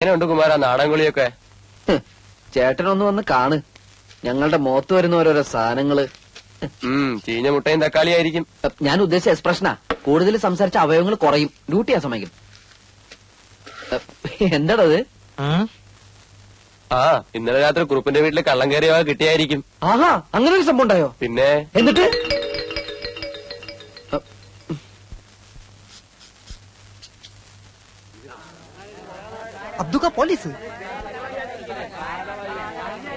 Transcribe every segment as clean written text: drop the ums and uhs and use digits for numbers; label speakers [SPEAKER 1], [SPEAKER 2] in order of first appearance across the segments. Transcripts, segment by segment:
[SPEAKER 1] എങ്ങനെയുണ്ട് കുമാര നാടൻകുളിയൊക്കെ?
[SPEAKER 2] ചേട്ടനൊന്ന് വന്ന് കാണ്. ഞങ്ങളുടെ മുഖത്ത് വരുന്ന ഓരോരോ സാധനങ്ങള്.
[SPEAKER 1] ചീഞ്ഞ മുട്ടയും തക്കാളി ആയിരിക്കും.
[SPEAKER 2] ഞാൻ ഉദ്ദേശിച്ച എക്സ്പ്രഷനാ. കൂടുതൽ സംസാരിച്ച അവയവങ്ങൾ കുറയും. ഡ്യൂട്ടി ചെയ്യാൻ സമയം. എന്താണത്?
[SPEAKER 1] ഇന്നലെ രാത്രി കുറുപ്പിന്റെ വീട്ടില് കള്ളം കയറിയ കിട്ടിയായിരിക്കും.
[SPEAKER 2] ആഹാ, അങ്ങനെ ഒരു സംഭവം ഉണ്ടായോ?
[SPEAKER 1] പിന്നെ
[SPEAKER 2] എന്നിട്ട്
[SPEAKER 3] അബ്ദുക്ക പോലീസ്.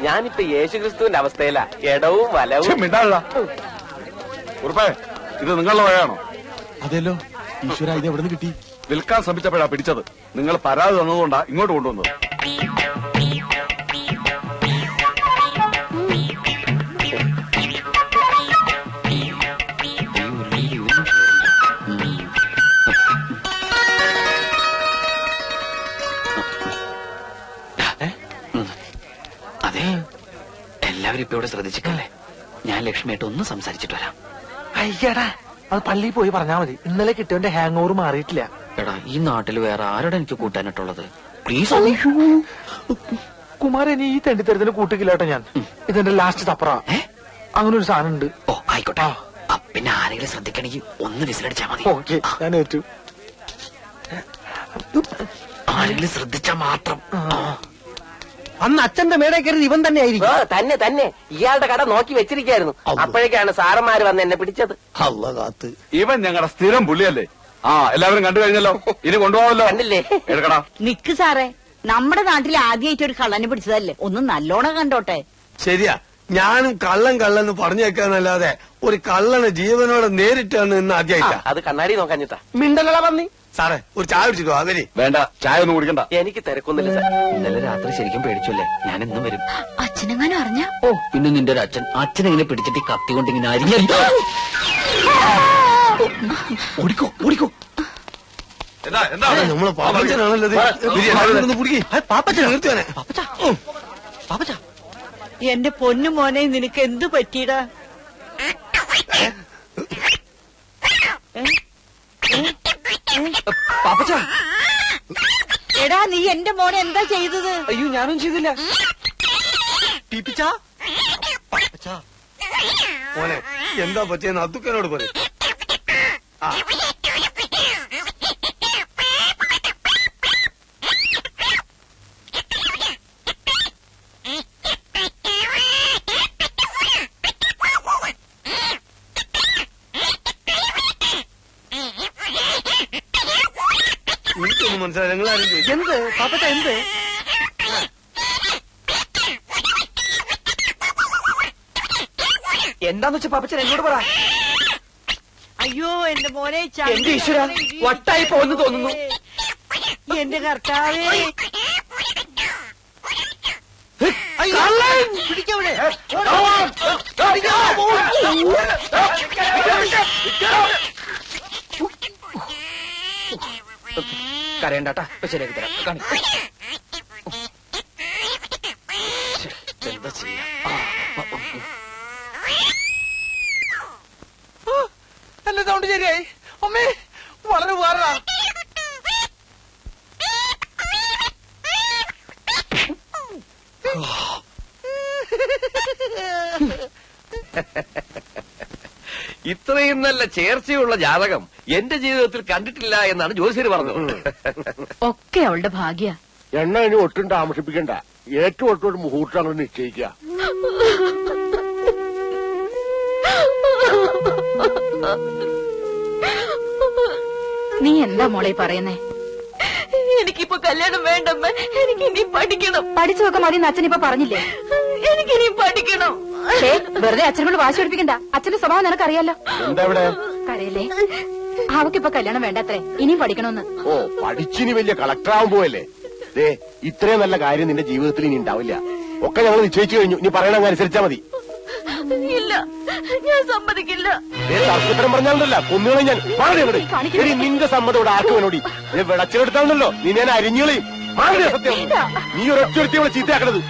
[SPEAKER 1] ഞാനിപ്പോ യേശുക്രിസ്തുവിന്റെ അവസ്ഥയിലാ. ഇടവും വലവും.
[SPEAKER 4] ഉറപ്പേ, ഇത് നിങ്ങളുടെ വഴയാണോ?
[SPEAKER 3] അതെല്ലോ. ഈശ്വര, ഇത് എവിടെ നിന്ന് കിട്ടി?
[SPEAKER 4] വിൽക്കാൻ ശ്രമിച്ചപ്പോഴാ പിടിച്ചത്. നിങ്ങൾ പരാതി തന്നതുകൊണ്ടാ ഇങ്ങോട്ട് കൊണ്ടുവന്നത്.
[SPEAKER 2] അതെ, എല്ലാവരും ഇപ്പൊ ഇവിടെ ശ്രദ്ധിച്ചിട്ടല്ലേ. ഞാൻ ലക്ഷ്മിയായിട്ട് ഒന്ന് സംസാരിച്ചിട്ട് വരാം.
[SPEAKER 3] അയ്യടാ, അത് പള്ളിയിൽ പോയി പറഞ്ഞാ മതി. ഇന്നലെ കിട്ടിയവന്റെ ഹാങ് ഓവർ മാറിയിട്ടില്ല.
[SPEAKER 2] എടാ, ഈ നാട്ടിൽ വേറെ ആരോടെ എനിക്ക് കൂട്ടാനായിട്ടുള്ളത്? പ്ലീസ്.
[SPEAKER 3] കുമാരൻ, ഈ തെണ്ടിത്തരത്തിന് കൂട്ടിക്കില്ലാട്ടോ ഞാൻ. ഇതെന്റെ ലാസ്റ്റ് തപ്പറ. അങ്ങനെ ഒരു സാധനം ഉണ്ട്.
[SPEAKER 2] ഓ ആയിക്കോട്ടെ. പിന്നെ ആരെങ്കിലും ശ്രദ്ധിക്കണമെങ്കിൽ ഒന്ന് വിസിലടിച്ചാ മതി.
[SPEAKER 3] ഓക്കെ, ഞാൻ ഏറ്റു.
[SPEAKER 2] ആരെങ്കിലും ശ്രദ്ധിച്ചാ മാത്രം.
[SPEAKER 3] അന്ന് അച്ഛന്റെ മേടെ കയറി ഇവൻ തന്നെ ആയിരിക്കും.
[SPEAKER 1] തന്നെ തന്നെ ഇയാളുടെ കട നോക്കി വെച്ചിരിക്കായിരുന്നു. അപ്പോഴേക്കാണ് സാറന്മാര് വന്ന് എന്നെ പിടിച്ചത്.
[SPEAKER 3] അല്ല കാത്ത്.
[SPEAKER 4] ഇവൻ ഞങ്ങളുടെ സ്ഥിരം പുള്ളിയല്ലേ. എല്ലാവരും കണ്ടു കഴിഞ്ഞല്ലോ. ഇനി കൊണ്ടുപോകാമല്ലോ.
[SPEAKER 1] കണ്ടില്ലേ?
[SPEAKER 4] എടുക്കടാ.
[SPEAKER 5] നിക്ക് സാറേ, നമ്മുടെ നാട്ടിൽ ആദ്യമായിട്ട് ഒരു കള്ളനെ പിടിച്ചതല്ലേ, ഒന്ന് നല്ലോണം കണ്ടോട്ടെ.
[SPEAKER 6] ശരിയാ, ഞാനും കള്ളൻ പറഞ്ഞേക്കാന്നല്ലാതെ ഒരു കള്ളനെ ജീവനോടെ നേരിട്ടാണ് ഇന്ന് ആദ്യമായിട്ടാ.
[SPEAKER 1] അത് കണ്ണാടി നോക്കാഞ്ഞിട്ടാ.
[SPEAKER 6] മിണ്ടലടാ പന്നി. സാറേ, ഒരു ചായ കുടിച്ചിട്ടോ? അവര്
[SPEAKER 4] വേണ്ട, ചായ ഒന്നും കുടിക്കണ്ട.
[SPEAKER 1] എനിക്ക് തിരക്കൊന്നുമില്ല സാർ.
[SPEAKER 2] ഇന്നലെ രാത്രി ശരിക്കും പേടിച്ചല്ലേ. ഞാൻ ഇന്നും വരും.
[SPEAKER 5] അച്ഛനെങ്ങാനും അറിഞ്ഞ?
[SPEAKER 2] ഓ, പിന്നെ നിന്റെ ഒരു അച്ഛനെങ്ങനെ പിടിച്ചിട്ട് ഈ കത്തി കൊണ്ട് ഇങ്ങനെ അരിഞ്ഞ. ഓടിക്കോ ഓടിക്കോ.
[SPEAKER 6] നമ്മളെ പാപ്പച്ചനാണല്ലോ. പാപ്പച്ചൻ നിർത്തിയാനെ.
[SPEAKER 3] പാപ്പച്ച,
[SPEAKER 5] എന്റെ പൊന്നു മോനെ, നിനക്ക് എന്തു പറ്റിയടാ?
[SPEAKER 2] പാപ്പച്ച,
[SPEAKER 5] എടാ, നീ എന്റെ മോനെ എന്താ ചെയ്തത്?
[SPEAKER 2] അയ്യോ, ഞാനും ചെയ്തില്ല.
[SPEAKER 6] മോനെ, എന്താ പറ്റിയെന്ന് അദ്ദുക്കനോട് പറയും. എനിക്കൊന്നും മനസ്സിലായി. നിങ്ങളാരും ചോദിച്ചു
[SPEAKER 3] എന്ത് പാപ്പച്ച? എന്ത്?
[SPEAKER 2] എന്താന്ന് വെച്ചാ പാപ്പച്ചൻ എന്നോട് പറ.
[SPEAKER 5] അയ്യോ, എന്റെ മോനെ,
[SPEAKER 2] എന്റെ ഈശ്വര, വട്ടായി പോയെന്ന് തോന്നുന്നു.
[SPEAKER 5] എന്റെ കർത്താവേ.
[SPEAKER 3] പിടിക്കവിടെ.
[SPEAKER 2] കരയണ്ടാട്ടാ, ശരിയാക്കി തരാം. എന്താ ചെയ്യാ?
[SPEAKER 3] എന്റെ സൗണ്ട് ശരിയായി. അമ്മേ, വളരെ വേറെ.
[SPEAKER 1] ഇത്രയും നല്ല ചേർച്ചയുള്ള ജാതകം എന്റെ ജീവിതത്തിൽ കണ്ടിട്ടില്ല എന്നാണ് ജ്യോതിഷര് പറഞ്ഞത്.
[SPEAKER 5] ഒക്കെ അവളുടെ ഭാഗ്യ.
[SPEAKER 7] എണ്ണ ഇനി ഒട്ടും താമസിപ്പിക്കണ്ട. ഏറ്റവും ഒട്ടോട്ട് മുഹൂർത്തം അങ്ങ് നിശ്ചയിക്കുക.
[SPEAKER 5] നീ എന്താ മോളെ പറയുന്നേ? എനിക്കിപ്പോ കല്യാണം വേണ്ടമ്മ. എനിക്കിനി പഠിക്കണം. പഠിച്ചതൊക്കെ മതി അച്ഛനിപ്പോ പറഞ്ഞില്ലേ? എനിക്കിനി പഠിക്കണം. വെറുതെ അച്ഛനോട് വാശി പഠിപ്പിക്കണ്ട. അച്ഛന്റെ സ്വഭാവം നിനക്കറിയാലോ.
[SPEAKER 7] എന്താ ഇവിടെ?
[SPEAKER 5] കരയല്ലേ? അവക്കിപ്പോ കല്യാണം വേണ്ടത്രേ, ഇനിയും പഠിക്കണമെന്ന്.
[SPEAKER 7] ഓ, പഠിച്ചിനി വലിയ കളക്ടറാവാൻ പോവല്ലേ? ദേ, ഇത്രയും നല്ല കാര്യം നിന്റെ ജീവിതത്തിൽ ഇനി ഉണ്ടാവില്ല. ഒക്കെ ഞങ്ങൾ നിശ്ചയിച്ചു കഴിഞ്ഞു. ഇനി പറയണ അനുസരിച്ചാ മതി.
[SPEAKER 5] ഇല്ല, ഞാൻ സമ്മതിക്കില്ല.
[SPEAKER 7] തർക്കത്തരം പറഞ്ഞാലല്ല കൊന്നുകളെ ഞാൻ ശരി. നിന്റെ സമ്മതം ഇവിടെ ആക്കുവനോടി വിളച്ചിലെടുത്താണല്ലോ. നീ ഞാൻ അരിഞ്ഞുകളയും. സത്യം, നീ ഒരൊറ്റ ഇവിടെ ചീത്തയാക്കണത്.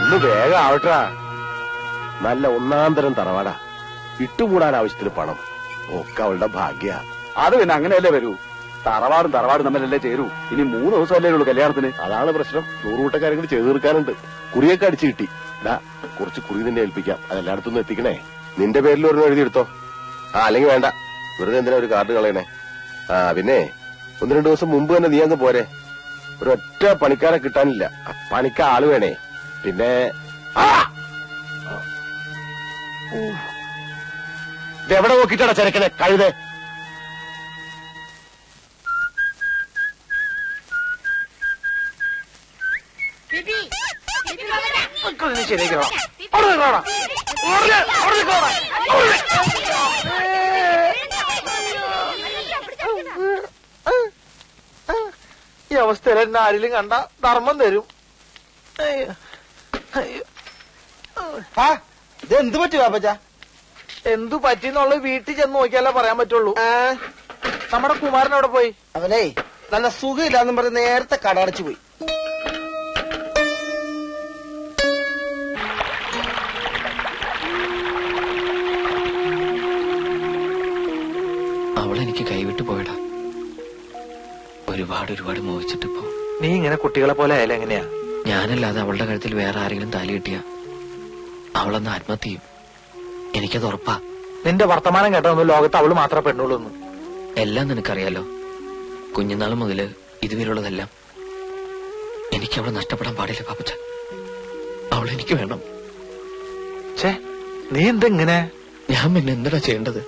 [SPEAKER 7] ഒന്ന് വേഗം ആവട്ടാ. നല്ല ഒന്നാന്തരം തറവാടാ. ഇട്ടുകൂടാൻ ആവശ്യത്തിന് പണം ഒക്കെ അവളുടെ ഭാഗ്യ.
[SPEAKER 4] അത് പിന്നെ അങ്ങനെയല്ലേ വരൂ. തറവാടും തമ്മിലല്ലേ ചേരൂ. ഇനി 3 ദിവസമല്ലേ ഉള്ളൂ കല്യാണത്തിന്.
[SPEAKER 7] അതാണ് പ്രശ്നം. 100 കൂട്ടക്കാരെങ്കിൽ ചെയ്തു തീർക്കാനുണ്ട്. കുറിയൊക്കെ അടിച്ചു കിട്ടി. കുറച്ച് കുറി നിന്നെ ഏൽപ്പിക്കാം. അതെല്ലായിടത്തുനിന്ന് എത്തിക്കണേ. നിന്റെ പേരിൽ ഒരെണ്ണം എഴുതിയെടുത്തോ. അല്ലെങ്കിൽ വേണ്ട, വെറുതെ എന്തിനാ ഒരു കാർഡ് കളയണേ. പിന്നെ 1-2 ദിവസം മുമ്പ് തന്നെ നീ അങ്ങ് പോരെ. ഒരൊറ്റ പണിക്കാരെ കിട്ടാനില്ല. പണിക്ക് ആള് വേണേ. പിന്നെ ഇതെവിടെ നോക്കിട്ടാണ് ചെരക്കനെ കഴുതേ.
[SPEAKER 3] ശരിയാക്കണം. ഈ അവസ്ഥയിൽ എന്നെ ആരെങ്കിലും കണ്ട ധർമ്മം തരും.
[SPEAKER 6] എന്ത് പറ്റി പാപ്പച്ച?
[SPEAKER 3] എന്തു പറ്റിന്നുള്ളത് വീട്ടിൽ ചെന്ന് നോക്കിയാലേ പറയാൻ പറ്റുള്ളൂ. നമ്മുടെ കുമാരൻ അവിടെ പോയി.
[SPEAKER 6] അവനെ നല്ല സുഖമില്ലാന്നും പറഞ്ഞ് നേരത്തെ കടടച്ചു പോയി.
[SPEAKER 2] അവളെനിക്ക് കൈവിട്ടു പോയടാ. ഒരുപാട് മോഹിച്ചിട്ടിപ്പോ.
[SPEAKER 3] നീ ഇങ്ങനെ കുട്ടികളെ പോലെ ആയാലും എങ്ങനെയാ?
[SPEAKER 2] ഞാനല്ലാതെ അവളുടെ കഴുത്തിൽ വേറെ ആരെങ്കിലും താലി കിട്ടിയ അവളൊന്ന് ആത്മഹത്യ ചെയ്യും. എനിക്കത് ഉറപ്പാ.
[SPEAKER 3] നിന്റെ വർത്തമാനം കേട്ടൊന്നും ലോകത്ത് അവള് മാത്രമേ പെണ്ണുള്ളൂ.
[SPEAKER 2] എല്ലാം നിനക്കറിയാലോ. കുഞ്ഞുനാൾ മുതല് ഇതുവരെയുള്ളതെല്ലാം. എനിക്ക് അവളെ നഷ്ടപ്പെടാൻ പാടില്ല പാപ്പച്ച. അവളെനിക്ക് വേണം.
[SPEAKER 3] നീ എന്തെങ്ങനെ?
[SPEAKER 2] ഞാൻ പിന്നെ എന്താ ചെയ്യേണ്ടത്?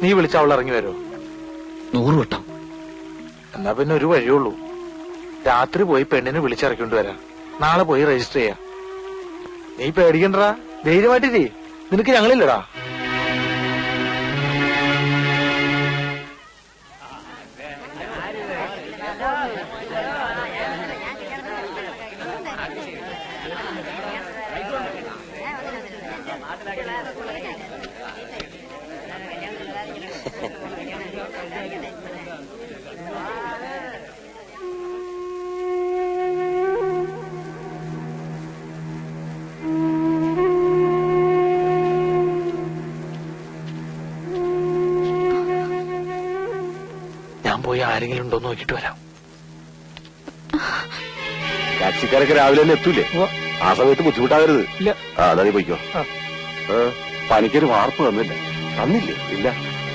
[SPEAKER 3] നീ വിളിച്ച അവൾ ഇറങ്ങി വരുമോ?
[SPEAKER 2] 100 വട്ടം.
[SPEAKER 3] എന്നാ പിന്നെ ഒരു വഴിയുള്ളൂ. രാത്രി പോയി പെണ്ണിനെ വിളിച്ചിറക്കിക്കൊണ്ട് വരാം. നാളെ പോയി രജിസ്റ്റർ ചെയ്യാം. നീ പേടിക്കണ്ടടാ, ധൈര്യമായിട്ടിരി. നിനക്ക് ഞങ്ങളില്ലടാ. പോയി ആരെങ്കിലും ഉണ്ടോ നോക്കിട്ട് വരാം.
[SPEAKER 7] ടാക്സിക്കാരൊക്കെ രാവിലെ തന്നെ എത്തൂലേ? ആ സമയത്ത് ബുദ്ധിമുട്ടാകരുത്. എന്നാ നീ പോയിക്കോ. പണിക്കൊരു വാർപ്പ് തന്നില്ലേ? ഇല്ല,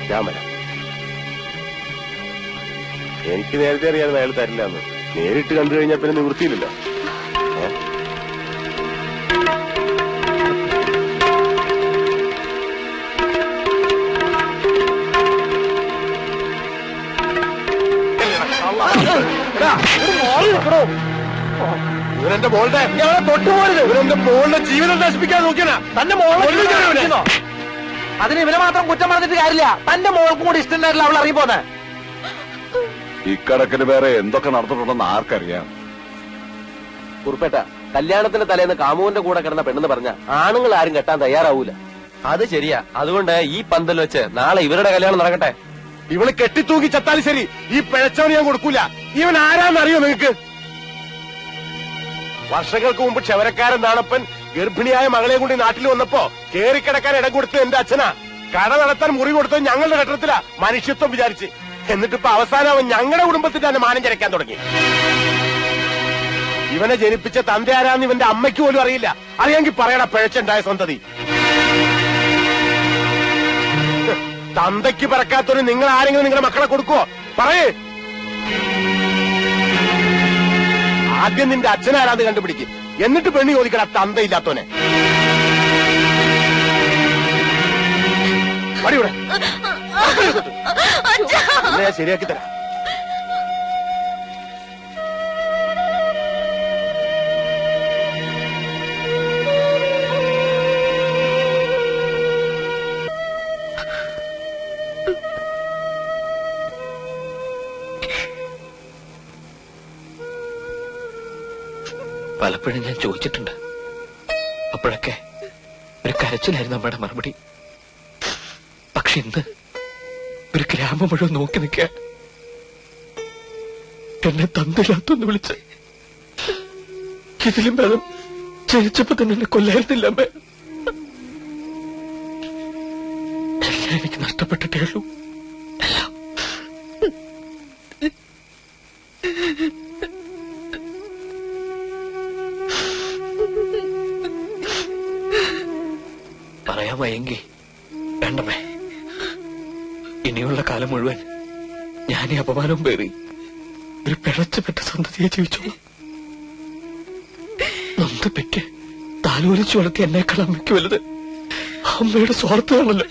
[SPEAKER 7] ഞാൻ വരാം. എനിക്ക് നേരത്തെ അറിയാതെ അയാൾ തരില്ല എന്ന്. നേരിട്ട് കണ്ടു കഴിഞ്ഞാൽ പിന്നെ നിവൃത്തിയില്ലല്ലോ. ഇവരെന്റെ മോളുടെ തൊട്ടുപോരുത്. ഇവരെന്റെ മോളുടെ ജീവിതം നശിപ്പിക്കാൻ നോക്കിയാ തന്റെ മോളെ.
[SPEAKER 3] അതിന് ഇവരെ മാത്രം കുറ്റം പറഞ്ഞിട്ട് കാര്യമില്ല. തന്റെ മോൾക്കും കൂടി ഇഷ്ടമുണ്ടായിട്ടില്ല അവൾ ഇറങ്ങിപ്പോന്നെ.
[SPEAKER 4] ഇക്കണക്കിന് വേറെ എന്തൊക്കെ നടന്നിട്ടുണ്ടെന്ന് ആർക്കറിയാം.
[SPEAKER 8] കുറുപ്പേട്ട, കല്യാണത്തിന്റെ തലേന്ന് കാമുവിന്റെ കൂടെ കിടന്ന പെണ്ണെന്ന് പറഞ്ഞ ആണുങ്ങൾ ആരും കെട്ടാൻ തയ്യാറാവൂല. അത് ശരിയാ. അതുകൊണ്ട് ഈ പന്തൽ വെച്ച് നാളെ ഇവരുടെ കല്യാണം നടക്കട്ടെ.
[SPEAKER 7] ഇവള് കെട്ടിത്തൂക്കി ചത്താലും ശരി, ഈ പിഴച്ചവന് ഞാൻ കൊടുക്കൂല. ഇവൻ ആരാന്നറിയോ നിങ്ങക്ക്? വർഷങ്ങൾക്ക് മുമ്പ് ക്ഷവരക്കാരൻ നാണപ്പൻ ഗർഭിണിയായ മകളെ കൊണ്ട് നാട്ടിൽ വന്നപ്പോ കേറിക്കിടക്കാൻ ഇടം കൊടുത്തത് എന്റെ അച്ഛനാ. കട നടത്താൻ മുറി കൊടുത്തത് ഞങ്ങളുടെ ഘട്ടത്തിലാ, മനുഷ്യത്വം വിചാരിച്ച്. എന്നിട്ടിപ്പോ അവസാനം അവൻ ഞങ്ങളുടെ കുടുംബത്തിന്റെ തന്നെ മാനം ചരക്കാൻ തുടങ്ങി. ഇവനെ ജനിപ്പിച്ച തന്റെ ആരാന്ന് ഇവന്റെ അമ്മയ്ക്ക് പോലും അറിയില്ല. അറിയാമെങ്കിൽ പറയണ പിഴച്ചുണ്ടായ സന്തതി. തന്തയ്ക്ക് പിറക്കാത്തൊരു നിങ്ങൾ ആരെങ്കിലും നിങ്ങളുടെ മക്കളെ കൊടുക്കുവോ? പറയേ. ആദ്യം നിന്റെ അച്ഛനാരാന്ന് കണ്ടുപിടിക്കും, എന്നിട്ട് പെണ്ണി ചോദിക്കട തന്തയില്ലാത്തോനെ. മടിയൂടെ ഞാൻ ശരിയാക്കി തരാം.
[SPEAKER 2] പലപ്പോഴും ഞാൻ ചോദിച്ചിട്ടുണ്ട്. അപ്പോഴൊക്കെ ഒരു കരച്ചിലായിരുന്നു അമ്മയുടെ മറുപടി. പക്ഷെ ഇന്ന് ഒരു ഗ്രാമം മുഴുവൻ നോക്കി നിൽക്കുക. എന്നെ തന്നില്ലാത്തൊന്ന് വിളിച്ച് ഇതിലും ഭേദം ജനിച്ചപ്പോ തന്നെ എന്നെ കൊല്ലായിരുന്നില്ല അമ്മ. എല്ലാം എനിക്ക് നഷ്ടപ്പെട്ടിട്ടേ ഉള്ളൂ. എല്ലാം. പറയാൻ വയ്യെങ്കി വേണ്ടമേ. ഇനിയുള്ള കാലം മുഴുവൻ ഞാൻ ഈ അപമാനവും പേറി ഒരു പിഴച്ചുപെട്ട സന്തതിയെ ജീവിച്ചു. നൊന്ത് പെറ്റ് താലോലിച്ചു വളർത്തി എന്നേക്കാൾ അമ്മയ്ക്ക് വലുത് അമ്മയുടെ സ്വാർത്ഥമാണല്ലോ.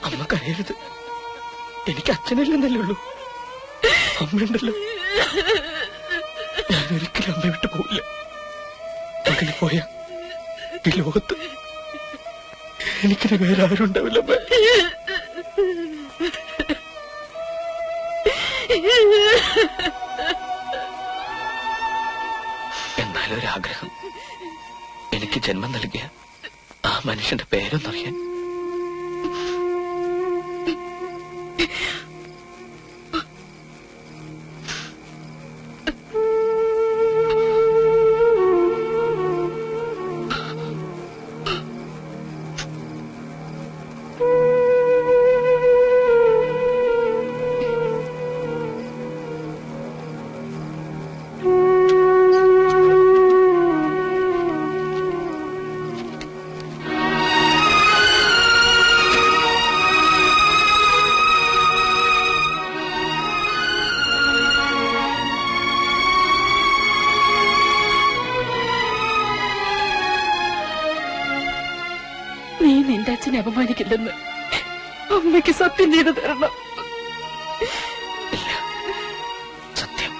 [SPEAKER 2] അമ്മ കരയരുത്. എനിക്ക് അച്ഛനില്ലെന്നല്ലേ ഉള്ളൂ, അമ്മയുണ്ടല്ലോ. ഞാൻ ഒരിക്കലും അമ്മ വിട്ടു പോവില്ല. മകന് പോയ ഈ ലോകത്ത് എനിക്കിന് വേറെ ആരും ഉണ്ടാവില്ല അമ്മ. എന്നാലും ഒരാഗ്രഹം, എനിക്ക് ജന്മം നൽകിയ ആ മനുഷ്യന്റെ പേരൊന്നറിയാൻ.
[SPEAKER 5] നീ നിന്റെ അച്ഛനെ അപമാനിക്കില്ലെന്ന് അമ്മയ്ക്ക് സത്യം ചെയ്തു തരണം.
[SPEAKER 2] ഇല്ല, സത്യം.